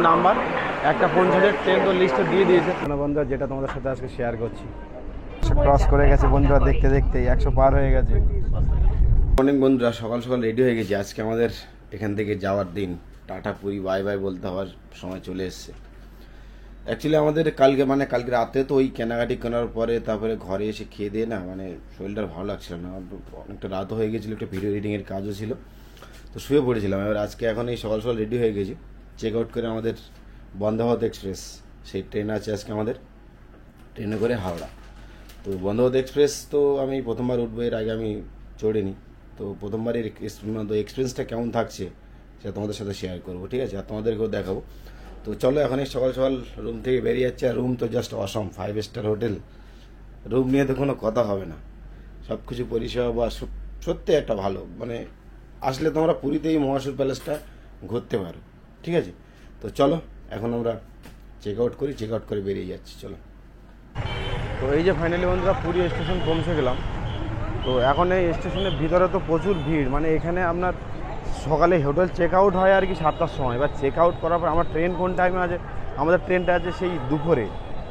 Number একটা 50 train তো লিস্টে দিয়ে দিয়েছে বন্ধুরা, যেটা তোমাদের সাথে আজকে শেয়ার করছি। ক্রস করে গেছে বন্ধুরা, দেখতে দেখতে 100 পার হয়ে গেছে। অনেক বন্ধুরা সকাল সকাল রেডি হয়ে গেছি, আজকে আমাদের এখান থেকে যাওয়ার দিন। টাটা পুরি বাই বাই বলতে হওয়ার সময় চলে এসছে। অ্যাকচুয়ালি আমাদের কালকে রাতে তো ওই কেনাকাটি কেনার পরে তারপরে ঘরে এসে খেয়ে দিয়ে না শরীরটা ভালো লাগছিল না, অনেকটা রাতও হয়ে গেছিলো, একটা ভিডিও এডিটিংয়ের কাজও ছিল, তো শুয়ে পড়েছিলাম। এবার আজকে এখন এই সকাল সকাল রেডি হয়ে গেছি, চেক আউট করে আমাদের বন্দে ভারত এক্সপ্রেস সেই ট্রেন আছে আজকে আমাদের, ট্রেনে করে হাওড়া। তো বন্দে ভারত এক্সপ্রেস তো আমি প্রথমবার উঠবো, এর আগে আমি চড়িনি, তো প্রথমবারের এক্সপিরিয়েন্সটা কেমন থাকছে সেটা তোমাদের সাথে শেয়ার করবো, ঠিক আছে, আর তোমাদেরকেও দেখাবো। তো চলো এখন এই সকাল সকাল রুম থেকে বেরিয়ে যাচ্ছে, আর রুম তো জাস্ট অসম, 5 স্টার হোটেল। রুম নিয়ে তো কোনো কথা হবে না, সব কিছু পরিষেবা বা সত্যি একটা ভালো, আসলে তোমরা পুরীতে এই মহাসুর প্যালেসটা ঘুরতে পারো, ঠিক আছে। তো চলো এখন আমরা চেক আউট করে বেরিয়ে যাচ্ছি, চলো। তো এই যে ফাইনালি বন্ধুরা পুরী স্টেশন পৌঁছে গেলাম। তো এখন এই স্টেশনের ভিতরে তো প্রচুর ভিড়, এখানে আপনার সকালে হোটেল চেক আউট হয় আর কি 7টার সময়। এবার চেক আউট করার পর আমার ট্রেন কোন টাইমে আছে, আমাদের ট্রেনটা আছে সেই দুপুরে।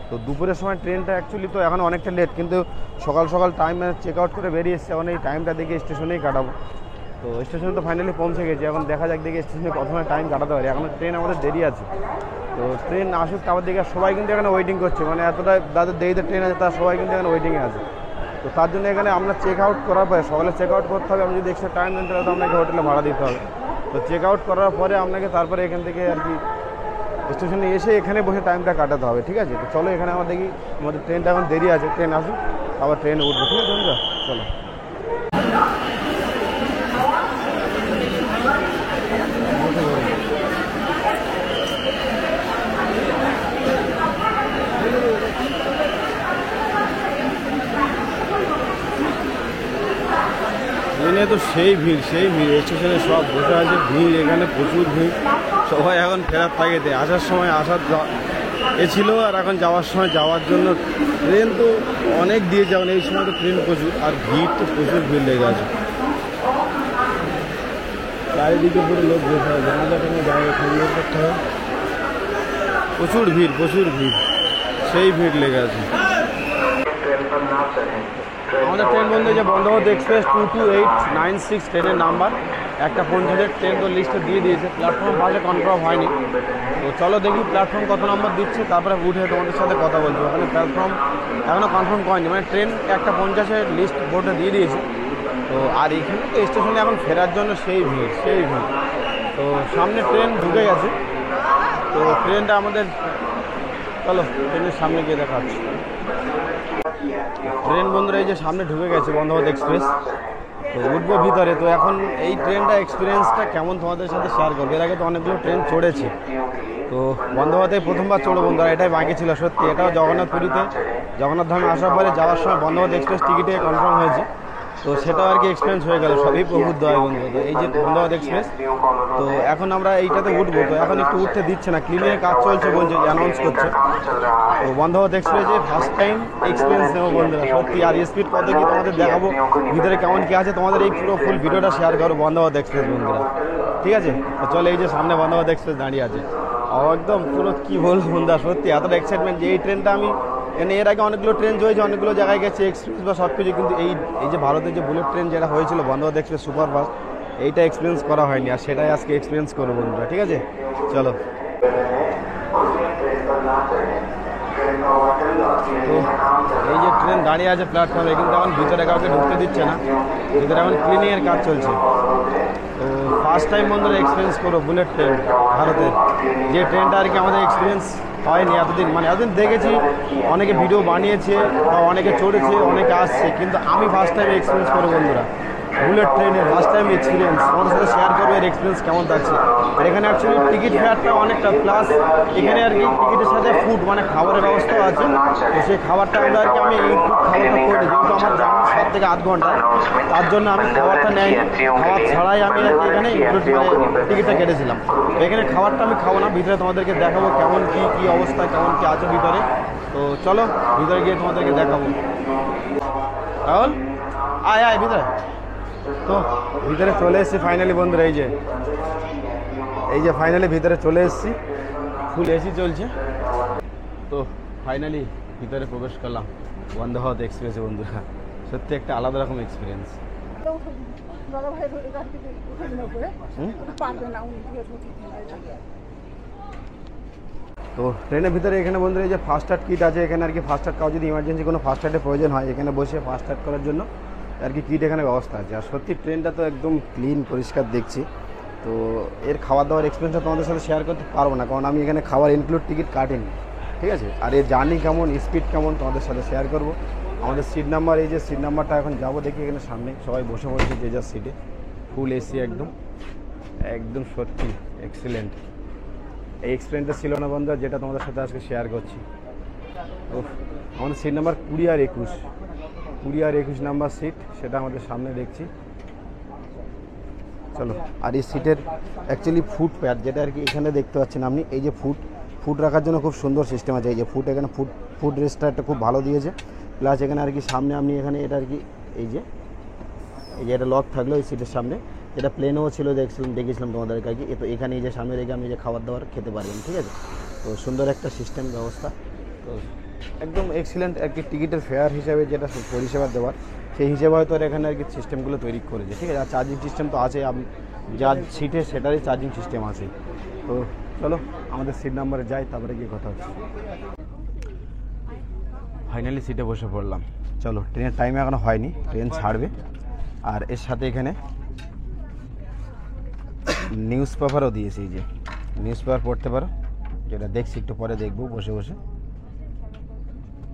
তো দুপুরের সময় ট্রেনটা অ্যাকচুয়ালি তো এখন অনেকটা লেট, কিন্তু সকাল সকাল টাইমে চেক আউট করে বেরিয়ে এসছে। এখন এই টাইমটা দেখে স্টেশনেই কাটাবো। তো স্টেশনে তো ফাইনালি পৌঁছে গেছি, এখন দেখা যাক দেখে স্টেশনে কত সময় টাইম কাটাতে পারি। এখন ট্রেন আমাদের দেরি আছে, তো ট্রেন আসুক তারপর দেখে সবাই কিন্তু এখানে ওয়েটিং করছে, এতটা যাদের দেরিতে ট্রেন আছে তারা সবাই কিন্তু এখানে ওয়েটিংয়ে আছে। তো তার জন্য এখানে আমরা চেক আউট করার পরে সকালে চেক আউট করতে হবে। আমি যদি এক্সট্রা টাইম দেন তাহলে তো আপনাকে হোটেলে ভাড়া দিতে হবে। তো চেক আউট করার পরে আপনাকে তারপরে এখান থেকে আর কি স্টেশনে এসে এখানে বসে টাইমটা কাটাতে হবে, ঠিক আছে। তো চলো এখানে আমরা দেখি, আমাদের ট্রেনটা এখন দেরি আছে, ট্রেন আসুক আবার ট্রেনে উঠবো, ঠিক আছে বন্ধুরা, চলো। ট্রেনে তো সেই ভিড় স্টেশনে সব বসে আছে, ভিড় এখানে প্রচুর ভিড়। সবাই এখন ফেরার তাগিদে, আসার সময় ছিল, আর এখন যাওয়ার সময় যাওয়ার জন্য। ট্রেন তো অনেক দিয়ে যাবেন, এই সময় তো ট্রেন প্রচুর, আর ভিড় তো প্রচুর ভিড় লেগে আছে। চারিদিকে পুরো লোক বসে আছে, আমাদের কোনো জায়গায় সুন্দর করতে হবে। প্রচুর ভিড় সেই ভিড় লেগে আছে। আমাদের ট্রেন বন্ধু যে বন্দে ভারত এক্সপ্রেস 22896 ট্রেনের নাম্বার, একটা 50 ট্রেন তো লিস্টে দিয়ে দিয়েছে। প্ল্যাটফর্ম পাশে কনফার্ম হয়নি, তো চলো দেখি প্ল্যাটফর্ম কত নম্বর দিচ্ছে, তারপরে উঠে তোমাদের সাথে কথা বলবো। ওখানে প্ল্যাটফর্ম এখনও কনফার্ম হয়নি, ট্রেন একটা 50 লিস্ট বোর্ডে দিয়ে দিয়েছে। তো আর এখানে তো স্টেশনে এখন ফেরার জন্য সেই ভিড়। তো সামনে ট্রেন ঢুকে গেছে, তো ট্রেনটা আমাদের, চলো ট্রেনের সামনে গিয়ে দেখা হচ্ছে। ট্রেন বন্ধুরা এই যে সামনে ঢুকে গেছে বন্দে ভারত এক্সপ্রেস, তো উঠবো ভিতরে। তো এখন এই ট্রেনটা এক্সপিরিয়েন্সটা কেমন তোমাদের সাথে শেয়ার করবো। এর আগে তো অনেকগুলো ট্রেন চড়েছি, তো বন্দে ভারতে প্রথমবার চড়ো বন্ধুরা, এটাই বাকি ছিল সত্যি। এটাও জগন্নাথ ধামে আসার পরে যাওয়ার সময় বন্দে ভারত এক্সপ্রেস টিকিটে কনফার্ম হয়েছে, তো সেটাও আর কি এক্সপিরিয়েন্স হয়ে গেল। সবই প্রভুর দয়া বন্ধু। তো এই যে বন্দে ভারত এক্সপ্রেস, তো এখন আমরা এইটাতে উঠবো। তো এখন একটু উঠতে দিচ্ছে না, ক্লিনের কাজ চলছে বলছে, অ্যানাউন্স করছে। তো বন্দে ভারত এক্সপ্রেসে ফার্স্ট টাইম এক্সপিরিয়েন্স নেবো বন্ধুরা সত্যি। আর স্পিড কত কি তোমাদের দেখাবো, ভিতরে কেমন কি আছে, তোমাদের এই পুরো ফুল ভিডিওটা শেয়ার করো বন্দে ভারত এক্সপ্রেস বন্ধুরা, ঠিক আছে। তো চলো এই যে সামনে বন্দে ভারত এক্সপ্রেস দাঁড়িয়ে আছে, একদম পুরো কি বলবো বন্ধুরা, সত্যি এতটা এক্সাইটমেন্ট যে এই ট্রেনটা আমি এর আগে অনেকগুলো ট্রেন চলেছে, অনেকগুলো জায়গায় গেছে এক্সপিরিয়েন্স বা সব কিছু, কিন্তু এই যে ভারতের যে বুলেট ট্রেন যেটা হয়েছিল বন্দে ভারত এক্সপ্রেস সুপারফাস্ট, এইটা এক্সপিরিয়েন্স করা হয়নি, আর সেটাই আজকে এক্সপিরিয়েন্স করবো বন্ধুরা, ঠিক আছে, চলো। তো এই যে ট্রেন দাঁড়িয়ে আছে প্ল্যাটফর্মে, কিন্তু এখন ভিতরে কাউকে ঢুকতে দিচ্ছে না, ভিতরে এখন ক্লিনিংয়ের কাজ চলছে। তো ফার্স্ট টাইম বন্ধুরা এক্সপিরিয়েন্স করবো বুলেট ট্রেন ভারতের, যে ট্রেনটা আর কি আমাদের এক্সপিরিয়েন্স হয়নি এতদিন। এতদিন দেখেছি, অনেকে ভিডিও বানিয়েছে বা অনেকে চড়েছে, অনেকে আসছে, কিন্তু আমি ফার্স্ট টাইম এক্সপিরিয়েন্স করবো বন্ধুরা বুলেট ট্রেনের, ফার্স্ট টাইম এক্সপিরিয়েন্স। তোমাদের সাথে শেয়ার করবো এর এক্সপিরিয়েন্স কেমন থাকছে। আর এখানে অ্যাকচুয়ালি টিকিট ফেয়ারটা অনেকটা, প্লাস এখানে আর কি টিকিটের সাথে ফুড খাবারের ব্যবস্থাও আছে। তো সেই খাবারটা আমরা আর কি আমি এই খাবারটা করে, যেহেতু আমার জার্নি 7 থেকে 8 ঘন্টা, তার জন্য আমি খাবারটা নেই, খাবার ছাড়াই আমি আর কি এখানে টিকিটটা কেটেছিলাম। তো এখানে খাবারটা আমি খাবো না, ভিতরে তোমাদেরকে দেখাবো কেমন কী অবস্থা, কেমন কী আছে ভিতরে। তো চলো ভিতরে গিয়ে তোমাদেরকে দেখাবো। রাহুল আয় ভিতরে। তো ভিতরে চলে এসেছি ফাইনালি বন্ধুরা, এই যে ফাইনালি ভিতরে চলে এসেছি। ফুল এসি চলছে। তো ফাইনালি ভিতরে প্রবেশ করলাম বন্দে ভারত এক্সপ্রেসে বন্ধুরা। সত্যি একটা আলাদা রকম এক্সপিরিয়েন্স। তো ট্রেনের ভিতরে এখানে বন্ধুরা এই যে ফাস্ট এড কিট আছে এখানে আর কি। ফাস্ট এড কাউ যদি ইমার্জেন্সি কোনো ফাস্ট এডের প্রয়োজন হয় এখানে বসে ফাস্ট এড করার জন্য আর কি কিট এখানে ব্যবস্থা আছে। আর সত্যি ট্রেনটা তো একদম ক্লিন পরিষ্কার দেখছি। তো এর খাওয়া দাওয়ার এক্সপিরিয়েন্সটা তোমাদের সাথে শেয়ার করতে পারবো না, কারণ আমি এখানে খাওয়ার ইনক্লুড টিকিট কাটিনি, ঠিক আছে। আর এর জার্নি কেমন, স্পিড কেমন তোমাদের সাথে শেয়ার করবো। আমাদের সিট নাম্বার, এই যে সিট নাম্বারটা এখন যাবো দেখি এখানে সামনে সবাই বসে পড়েছে যে যার সিটে। ফুল এসি একদম একদম সত্যি এক্সিলেন্ট। এই এক্সপিরিয়েন্সটা ছিল না বন্ধুরা, যেটা তোমাদের সাথে আজকে শেয়ার করছি। তো আমাদের সিট নাম্বার 20 আর 21 নাম্বার সিট, সেটা আমাদের সামনে দেখছি। চলো। আর এই সিটের অ্যাকচুয়ালি ফুট প্যাড যেটা আর কি এখানে দেখতে পাচ্ছেন আপনি, এই যে ফুট রাখার জন্য খুব সুন্দর সিস্টেম আছে। এই যে এখানে ফুট রেস্টটা একটা খুব ভালো দিয়েছে। প্লাস এখানে আর কি সামনে আপনি এখানে এটা আর কি এই যে এটা লক থাকলো এই সিটের সামনে, এটা প্লেনও ছিল দেখেছিলাম তোমাদেরকে আর কি। তো এখানে এই যে সামনে রেখে আপনি যে খাবার দাবার খেতে পারবেন, ঠিক আছে। তো সুন্দর একটা সিস্টেম ব্যবস্থা। তো একদম এক্সিলেন্ট আর কি। টিকিটের ফেয়ার হিসাবে যেটা পরিষেবা দেওয়ার সেই হিসেবে হয়তো এখানে আর কি সিস্টেমগুলো তৈরি করেছে, ঠিক আছে। আর চার্জিং সিস্টেম তো আছে, আপনি যা সিটে সেটারই চার্জিং সিস্টেম আছে। তো চলো আমাদের সিট নাম্বারে যাই, তারপরে গিয়ে কথা হচ্ছে। ফাইনালি সিটে বসে পড়লাম। চলো, ট্রেনের টাইম এখনো হয়নি, ট্রেন ছাড়বে। আর এর সাথে এখানে নিউজ পেপারও দিয়েছে, এই যে নিউজ পেপার পড়তে পারো, যেটা দেখছি একটু পরে দেখবো বসে বসে।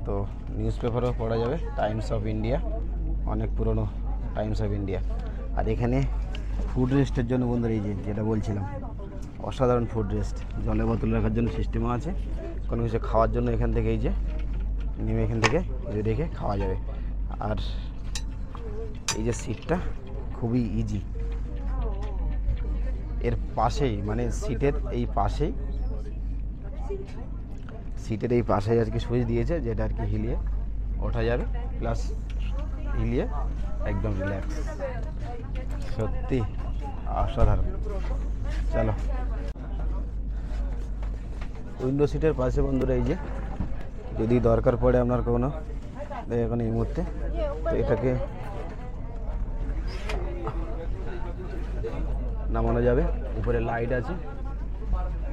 তো নিউজ পেপারও পড়া যাবে। টাইমস অফ ইন্ডিয়া, অনেক পুরনো টাইমস অফ ইন্ডিয়া। আর এখানে ফুড রেস্টের জন্য বন্ধুরা এই যে যেটা বলছিলাম, অসাধারণ ফুড রেস্ট, জলের বোতল রাখার জন্য সিস্টেমও আছে। কোনো কিছু খাওয়ার জন্য এখান থেকে এই যে নেমে এখান থেকে রেখে খাওয়া যাবে। আর এই যে সিটটা খুবই ইজি, এর পাশেই মানে সিটের এই পাশেই আর কি সুইচ দিয়েছে, যেটা আর কি হিলিয়ে ওঠা যাবে, প্লাস হিলিয়ে একদম রিল্যাক্স। সত্যি অসাধারণ। চলো, উইন্ডো সিটের পাশে বন্ধুরা এই যে যদি দরকার পড়ে আপনার কোনো এখন এই মুহূর্তে, তো এটাকে নামানো যাবে। উপরে লাইট আছে,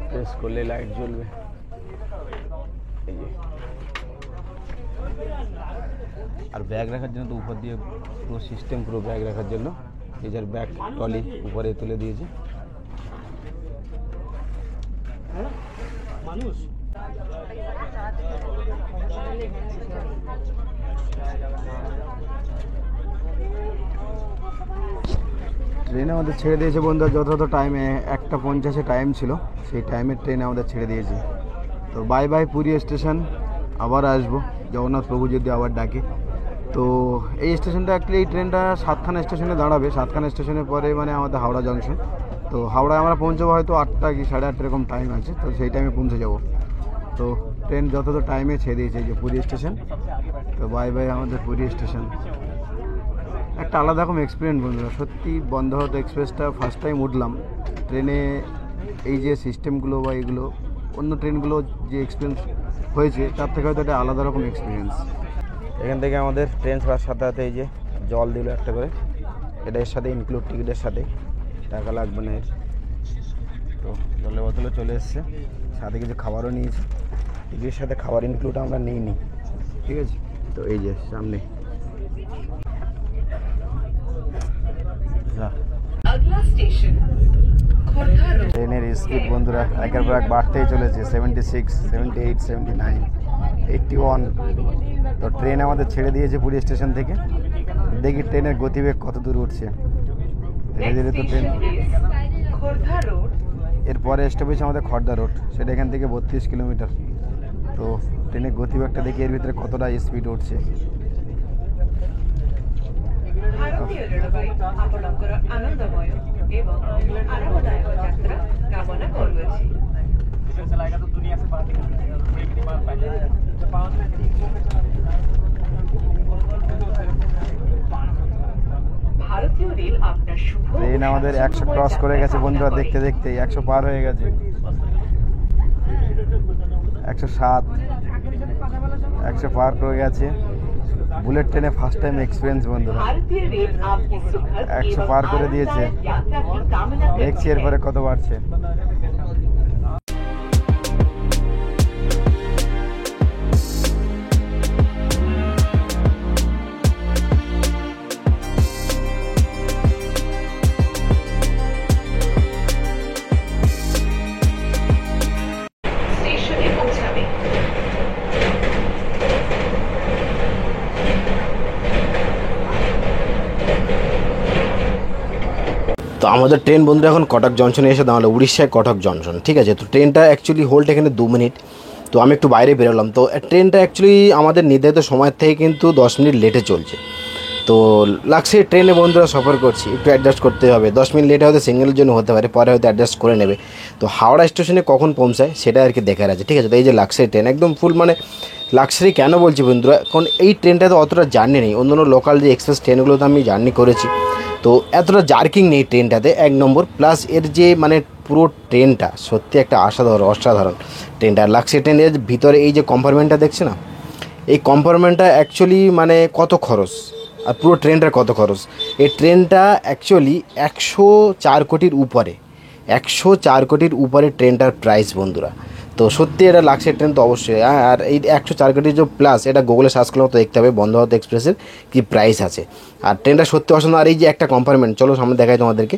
প্রেস করলে লাইট জ্বলবে। এই যে আর ব্যাগ রাখার জন্য তো উপর দিয়ে পুরো সিস্টেম, পুরো ব্যাগ রাখার জন্য নিজের ব্যাগ ট্রলি উপরে তুলে দিয়েছে মানুষ। ট্রেন আমাদের ছেড়ে দিয়েছে বন্ধুরা যথাযথ টাইমে। 1:50 টাইম ছিল, সেই টাইমের ট্রেন আমাদের ছেড়ে দিয়েছে। তো বাই বাই পুরী স্টেশন, আবার আসবো জগন্নাথ প্রভু যদি আবার ডাকে। তো এই স্টেশনটা অ্যাকচুয়ালি এই ট্রেনটা 7খানা স্টেশনে দাঁড়াবে। 7খানা স্টেশনের পরে মানে আমাদের হাওড়া জংশন। তো হাওড়ায় আমরা পৌঁছাবো হয়তো 8টা কি 8:30 এরকম টাইম আছে, তো সেই টাইমে পৌঁছে যাব। তো ট্রেন যথাযথ টাইমে ছেড়ে দিয়েছে এই যে পুরী স্টেশন। তো বাই বাই আমাদের পুরী স্টেশন। একটা আলাদা রকম এক্সপিরিয়েন্স বন্ধুরা, সত্যি বন্দে ভারত এক্সপ্রেসটা ফার্স্ট টাইম উঠলাম ট্রেনে। এই যে সিস্টেমগুলো বা এগুলো অন্য ট্রেনগুলো যে এক্সপিরিয়েন্স হয়েছে তার থেকে হয়তো একটা আলাদা রকম এক্সপিরিয়েন্স। এখান থেকে আমাদের ট্রেন ছাড়ার সাথে সাথে এই যে জল দিল একটা করে, এটা এর সাথে ইনক্লুড, টিকিটের সাথে, টাকা লাগবে না এর। তো জলের বোতলও চলে এসছে, সাথে কিছু খাবারও নিয়েছি। টিকিটের সাথে খাবার ইনক্লুড আমরা নিইনি, ঠিক আছে। তো এই যে সামনে ট্রেনের স্পিড বন্ধুরা একের পর এক বাড়তেই চলেছে। 76, 78, 79, 81। তো ট্রেন আমাদের ছেড়ে দিয়েছে পুরী স্টেশন থেকে। দেখি ট্রেনের গতিবেগ কত দূর উঠছে। ধীরে ধীরে তো ট্রেন, এরপরে স্টপেজ আমাদের খড়দা রোড, সেটা এখান থেকে 32 কিলোমিটার। তো ট্রেনের গতিবেগটা দেখি এর ভিতরে কতটা স্পিড উঠছে। ଭାରତୀୟ ରେଳବାଇ ଆପଣଙ୍କର ଆନନ୍ଦମୟ ଏବଂ ଆରାମଦାୟକ ଯାତ୍ରା କାମନା କରୁଅଛି। ভারতীয় রেল আপনার শুভ। ট্রেন আমাদের 100 ক্রস করে গেছে বন্ধুরা, দেখতে দেখতে 100 পার হয়ে গেছে। 107, 100 पार हो गए। बुलेट ट्रेने फार्स्ट टाइम एक्सपिरियंस बंधुरा, भारतीय रेल आपकी सुखद 100 पार করে দিয়েছে। यात्रा की कामना দেখছি এরপরে কত বাড়ছে। স্টেশনে পৌঁছাবে। তো আমাদের ট্রেন বন্ধুরা এখন কটক জংশনে এসে দাঁড়ালো, উড়িষ্যায় কটক জংশন, ঠিক আছে। তো ট্রেনটা অ্যাকচুয়ালি হোল্ড এখানে 2 মিনিট। তো আমি একটু বাইরে বেরোলাম। তো ট্রেনটা অ্যাকচুয়ালি আমাদের নির্ধারিত সময় থেকে কিন্তু 10 মিনিট লেটে চলছে। তো লাক্সারি ট্রেনে বন্ধুরা সফর করছি, একটু অ্যাডজাস্ট করতে হবে। 10 মিনিট লেটে হয়তো সিঙ্গেলের জন্য হতে পারে, পরে হয়তো অ্যাডজাস্ট করে নেবে। তো হাওড়া স্টেশনে কখন পৌঁছায় সেটা আর কি দেখার আছে, ঠিক আছে। তো এই যে লাক্সারি ট্রেন একদম ফুল, মানে লাক্সারি কেন বলছি বন্ধুরা, কারণ এই ট্রেনটাতে অতটা জার্নি নেই। অন্যান্য লোকাল যে এক্সপ্রেস ট্রেনগুলোতে আমি জার্নি করেছি, তো এতটা জার্কিং নেই ট্রেনটাতে, 1 নম্বর। প্লাস এর যে মানে পুরো ট্রেনটা সত্যি একটা অসাধারণ ট্রেনটা। লাক্সারি ট্রেনের ভিতরে এই যে কম্পার্টমেন্টটা দেখছে না, এই কম্পার্টমেন্টটা অ্যাকচুয়ালি মানে কত খরচ, আর পুরো ট্রেনটার কত খরচ। এই ট্রেনটা অ্যাকচুয়ালি 104 কোটির উপরে, 104 কোটির উপরে ট্রেনটার প্রাইস বন্ধুরা। তো সত্যি এটা লাক্সারি ট্রেন তো অবশ্যই। আর এই 104 কোটির যে প্লাস, এটা গুগলে সার্চ করলে তো দেখতে হবে বন্দে ভারত এক্সপ্রেসের কী প্রাইস আছে। আর ট্রেনটা সত্যি অসাধারণ। আর এই যে একটা কম্পার্টমেন্ট, চলো সামনে দেখাই তোমাদেরকে।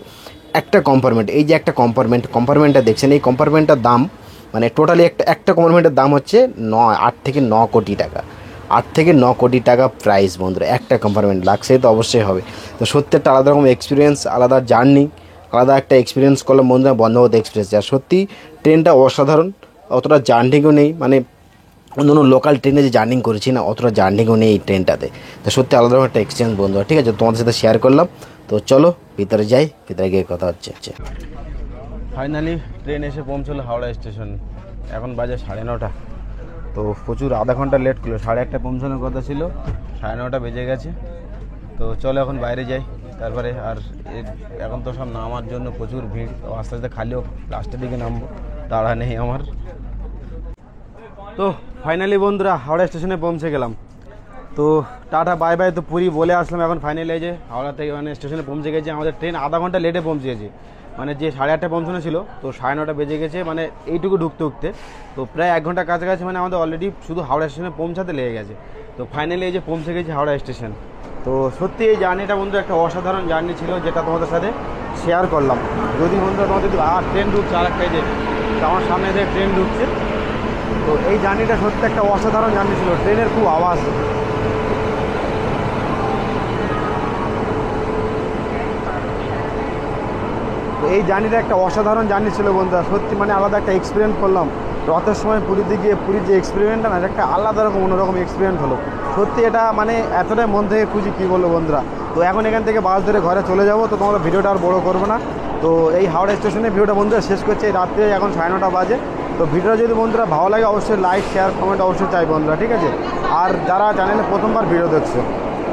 একটা কম্পার্টমেন্ট, এই যে একটা কম্পার্টমেন্টটা দেখছেন, এই কম্পার্টমেন্টটার দাম মানে টোটালি একটা কম্পার্টমেন্টের দাম হচ্ছে 8 থেকে 9 কোটি টাকা। 8 থেকে 9 কোটি টাকা প্রাইস বন্ধুরা একটা কম্পার্টমেন্ট। লাক্সারি তো অবশ্যই হবে। তো সত্যি একটা আলাদা রকম এক্সপিরিয়েন্স, আলাদা জার্নি, আলাদা একটা এক্সপিরিয়েন্স করলাম বন্ধুরা বন্দে ভারত এক্সপ্রেস। আর সত্যি ট্রেনটা অসাধারণ, অতটা জার্নিংও নেই, মানে অন্য লোকাল ট্রেনে যে জার্নিং করেছি না, অতটা জার্নিংও নেই এই ট্রেনটাতে। তো সত্যি আলাদা রকম একটা এক্সপিরিয়েন্স বন্ধুরা, ঠিক আছে। তোমাদের সাথে শেয়ার করলাম। তো চলো ভিতরে যাই, ভিতরে গিয়ে কথা হচ্ছে। ফাইনালি ট্রেন এসে পৌঁছলো হাওড়া স্টেশন। এখন বাজে 9:30। তো প্রচুর আধা ঘন্টা লেট করলো, 1:30 পৌঁছানোর কথা ছিল, 9:30 বেজে গেছে। তো চলো এখন বাইরে যাই তারপরে। আর এখন তো সব নামার জন্য প্রচুর ভিড়, তো আস্তে আস্তে খালিও লাস্টের দিকে নামবো, তাড়া নেই আমার। তো ফাইনালি বন্ধুরা হাওড়া স্টেশনে পৌঁছে গেলাম। তো টাটা বাই বাই, তো পুরী বলে আসলাম। এখন ফাইনালি এই যে হাওড়া থেকে মানে স্টেশনে পৌঁছে গেছে। আমাদের ট্রেন আধা ঘন্টা লেটে পৌঁছেছে, মানে যে 8:30 পৌঁছানো ছিল, তো 9:30 বেজে গেছে, মানে এইটুকু ঢুকতে। তো প্রায় 1 ঘন্টা কাছাকাছি, মানে আমাদের অলরেডি শুধু হাওড়া স্টেশনে পৌঁছাতে লেগে গেছে। তো ফাইনালি এই যে পৌঁছে গেছে হাওড়া স্টেশন। তো সত্যি এই জার্নিটা বন্ধু একটা অসাধারণ জার্নি ছিল, যেটা তোমাদের সাথে শেয়ার করলাম। যদি বন্ধুরা তোমাদের ট্রেন ঢুকছে, আর একটা যে আমার সামনে দিয়ে ট্রেন ঢুকছে, তো এই জার্নিটা সত্যি একটা অসাধারণ জার্নি ছিল। ট্রেনের খুব আওয়াজ, তো এই জার্নিটা একটা অসাধারণ জার্নি ছিল বন্ধুরা। সত্যি মানে আলাদা একটা এক্সপিরিয়েন্স করলাম রথের সময় পুরীতে গিয়ে। পুরীর যে এক্সপিরিয়েন্সটা না, একটা আলাদা রকম অন্যরকম এক্সপিরিয়েন্স হলো। সত্যি এটা মানে এতটাই মন থেকে খুশি, কী বলবো বন্ধুরা। তো এখন এখান থেকে বাস ধরে ঘরে চলে যাবো। তো তোমরা ভিডিওটা আর বড়ো করবো না। তো এই হাওড়া স্টেশনে ভিডিওটা বন্ধুরা শেষ করছে। এই রাত্রে এখন 9:30 বাজে। তো ভিডিওটা যদি বন্ধুরা ভালো লাগে অবশ্যই লাইক শেয়ার কমেন্ট অবশ্যই চাই বন্ধুরা, ঠিক আছে। আর যারা চ্যানেলে প্রথমবার ভিডিও দেখছো,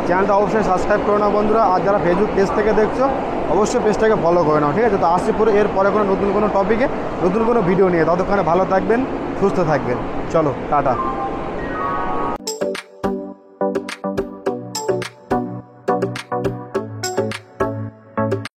চ্যানেলটা অবশ্যই সাবস্ক্রাইব করে নাও বন্ধুরা। আর যারা ফেসবুক পেজ থেকে দেখছো অবশ্যই পেজটাকে ফলো করে নাও, ঠিক আছে। তো আসছি পুরো এরপরে কোনো নতুন কোনো টপিকে নতুন কোনো ভিডিও নিয়ে। ততক্ষণে ভালো থাকবেন, সুস্থ থাকবেন। চলো টাটা।